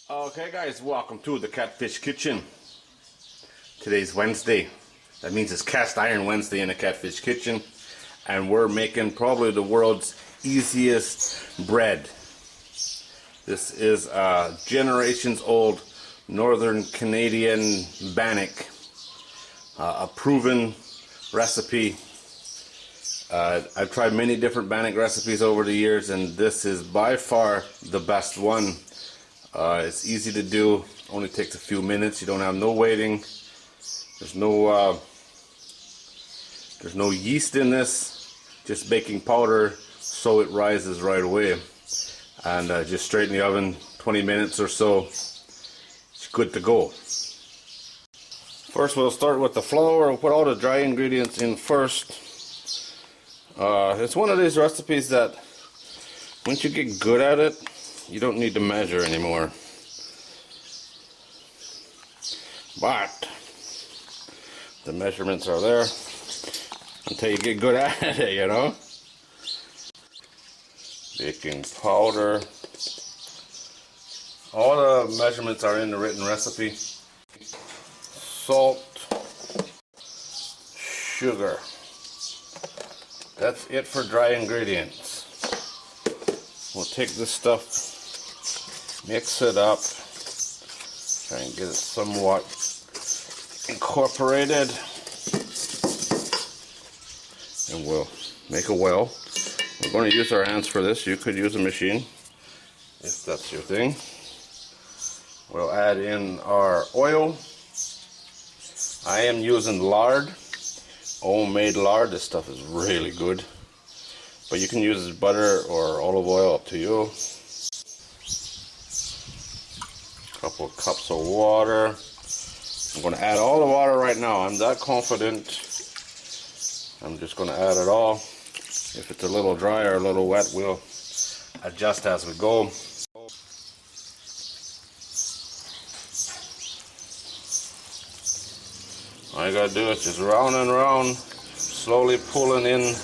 Okay guys, welcome to the Catfish Kitchen. Today's Wednesday. That means it's Cast Iron Wednesday in the Catfish Kitchen. And we're making probably the world's easiest bread. This is a generations old Northern Canadian Bannock. A proven recipe. I've tried many different Bannock recipes over the years, and this is by far the best one. It's easy to do, only takes a few minutes. You don't have no waiting. There's no yeast in this, just baking powder so it rises right away. And just straight in the oven, 20 minutes or so, it's good to go. First we'll start with the flour. We'll put all the dry ingredients in first. It's one of these recipes that once you get good at it, you don't need to measure anymore. But the measurements are there until you get good at it, you know. Baking powder. All the measurements are in the written recipe. Salt, sugar. That's it for dry ingredients. We'll take this stuff, mix it up, try and get it somewhat incorporated, and we'll make a well. We're going to use our hands for this. You could use a machine if that's your thing. We'll add in our oil. I am using lard, homemade lard. This stuff is really good. But you can use butter or olive oil, up to you. A couple of cups of water. I'm going to add all the water right now. I'm that confident. I'm just going to add it all. If it's a little dry or a little wet, we'll adjust as we go. All you got to do is just round and round, slowly pulling in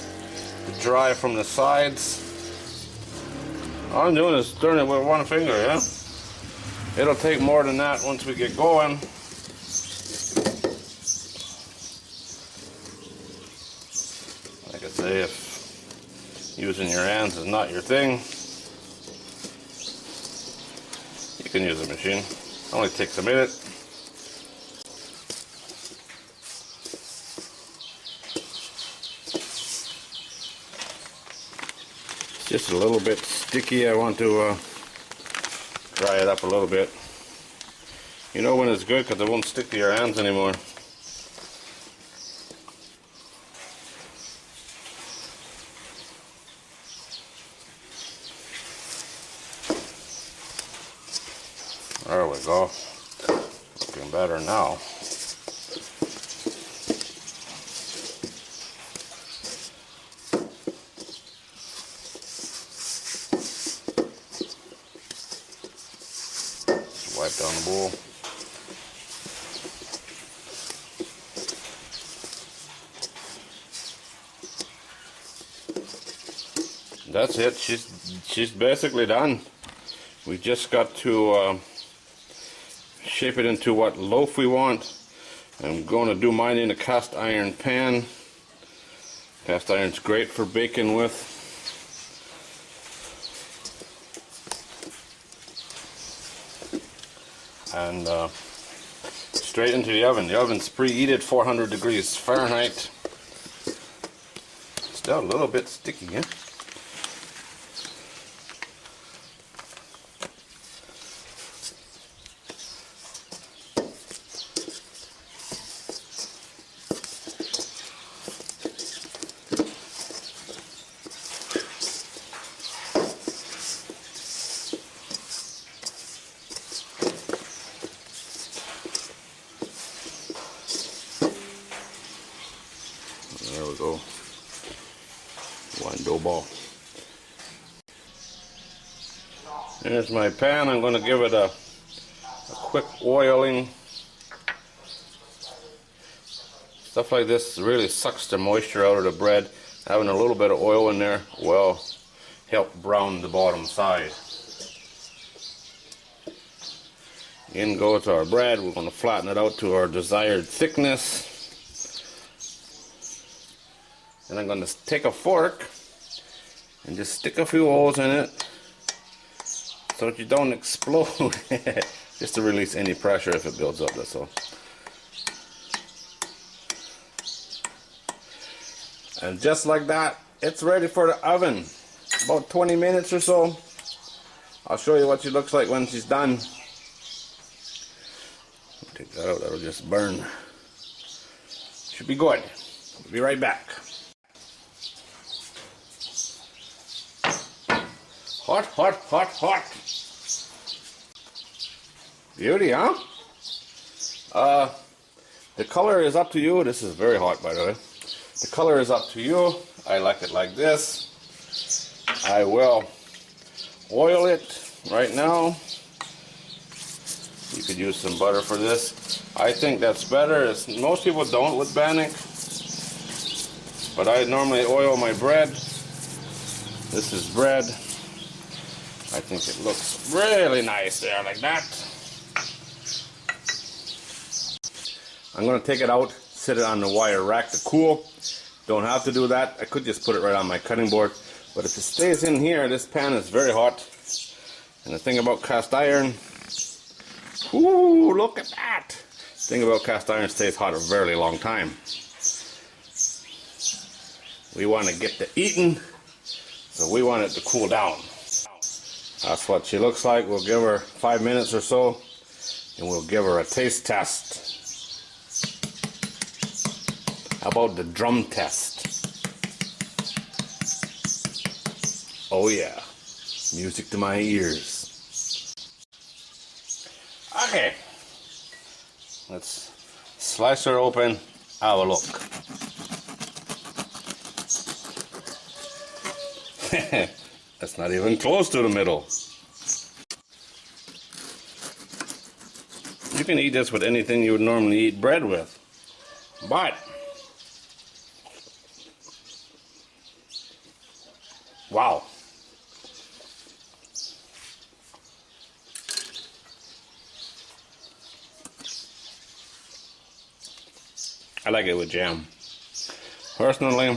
the dry from the sides. All I'm doing is stirring it with one finger, yeah? It'll take more than that once we get going. Like I say, if using your hands is not your thing, you can use a machine. It only takes a minute. Just a little bit sticky. I want to dry it up a little bit. You know when it's good because it won't stick to your hands anymore. There we go. Looking better now. Wipe down the bowl. That's it. She's basically done. We just got to shape it into what loaf we want. I'm going to do mine in a cast iron pan. Cast iron's great for baking with. And straight into the oven. The oven's preheated 400 degrees Fahrenheit. Still a little bit sticky, yeah? There we go. One dough ball. There's my pan. I'm going to give it a quick oiling. Stuff like this really sucks the moisture out of the bread. Having a little bit of oil in there will help brown the bottom side. In goes our bread. We're going to flatten it out to our desired thickness. And I'm going to take a fork and just stick a few holes in it so that you don't explode. Just to release any pressure if it builds up, that's all. And just like that, it's ready for the oven. About 20 minutes or so. I'll show you what she looks like when she's done. Take that out, that'll just burn. Should be good. Be right back. Hot, hot, hot, hot. Beauty, huh? The color is up to you. This is very hot, by the way. The color is up to you. I like it like this. I will oil it right now. You could use some butter for this. I think that's better. Most people don't with Bannock, but I normally oil my bread. This is bread. I think it looks really nice there, like that. I'm going to take it out, sit it on the wire rack to cool. Don't have to do that. I could just put it right on my cutting board. But if it stays in here, this pan is very hot. And the thing about cast iron, ooh, look at that. The thing about cast iron, stays hot a very long time. We want to get to eating, so we want it to cool down. That's what she looks like. We'll give her 5 minutes or so, and we'll give her a taste test. How about the drum test? Oh yeah, music to my ears. Okay, let's slice her open, have a look. That's not even close to the middle. You can eat this with anything you would normally eat bread with, but wow. I like it with jam. Personally,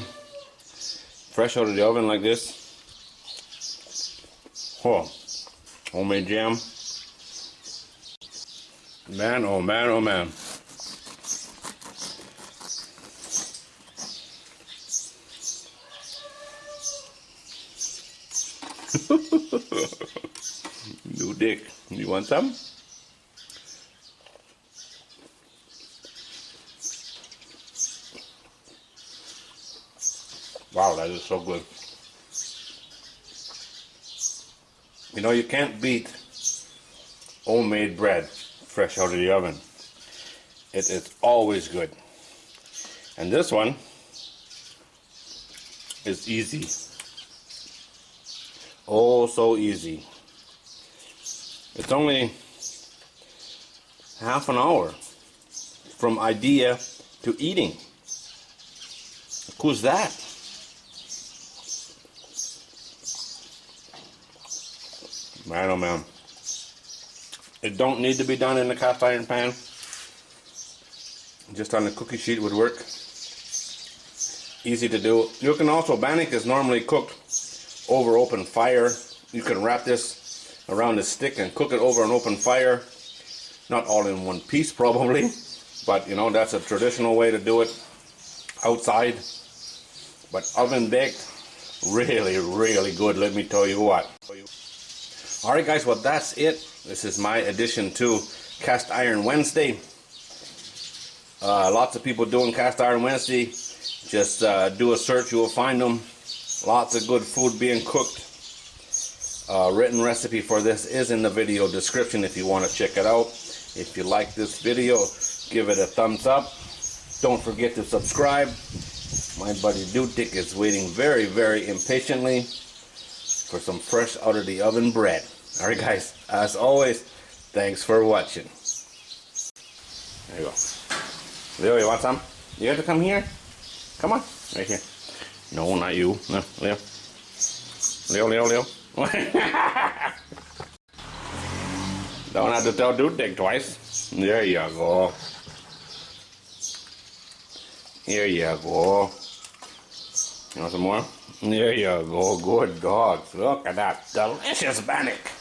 fresh out of the oven like this. Oh, homemade jam. Man, oh man, oh man. New dick. You want some? Wow, that is so good. You know, you can't beat homemade bread fresh out of the oven. It is always good. And this one is easy. Oh, so easy. It's only half an hour from idea to eating. Who's that? Man, oh man. It don't need to be done in the cast iron pan. Just on the cookie sheet would work. Easy to do. You can also, Bannock is normally cooked over open fire. You can wrap this around the stick and cook it over an open fire. Not all in one piece probably, but you know, that's a traditional way to do it outside. But oven baked, really, really good, let me tell you what. Alright guys, well that's it. This is my addition to Cast Iron Wednesday. Lots of people doing Cast Iron Wednesday. Just do a search, you will find them. Lots of good food being cooked. Written recipe for this is in the video description if you want to check it out. If you like this video, give it a thumbs up. Don't forget to subscribe. My buddy Dutik is waiting very, very impatiently for some fresh out of the oven bread. Alright guys, as always, thanks for watching. There you go. Leo, you want some? You have to come here. Come on, right here. No, not you. No, Leo. Leo. Don't have to tell Dude Dick twice. There you go. Here you go. You want some more? There you go. Good dogs. Look at that delicious bannock.